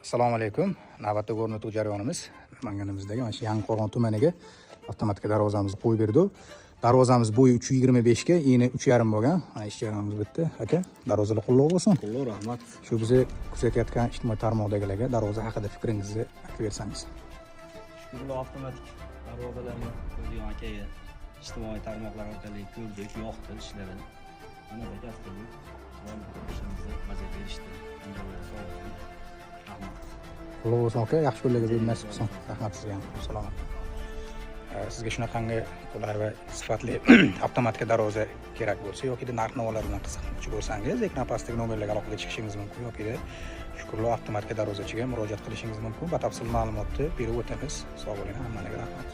Assalomu alaykum. Navbatdagi o'rnatuv jarayonimiz Manganimizdagi mana shu Yangiqo'rg'on tumaniga avtomatik darvozamizni qo'yib berdi. Darvozamiz bo'yi 3.25 ga, eni 3.5 bo'lgan. Mana ish jarayonimiz bitdi. Aka, darvozalar qullab bo'lsin. Qullab, rahmat. Shu bizni kuzatayotgan ijtimoiy tarmoqdagilarga darvoza haqida fikringizni aytib bersangiz. Qullab avtomatik darvozalarni ko'rgan akaga ijtimoiy tarmoqlar orqali ko'rdik, yoqdi ishlarini. Mana bu dasturni ishimizni bajarib berishdi. Qullab bo'lsin aka, yaxshi kunlarga nasib qilsin. Rahmat sizga ham. Salomat. Sizga shunaqangi qulay va sifatli avtomatik darvoza kerak bo'lsa yoki narx-navolar bilan qiziqmoqchi bo'lsangiz, ekran pastdagi nomerlarga aloqaga chiqishingiz mumkin yoki Shukurlar avtomatik darvozachiga murojaat qilishingiz mumkin. Batafsil ma'lumotni berib o'tamiz. Sog' bo'ling, hammaga rahmat.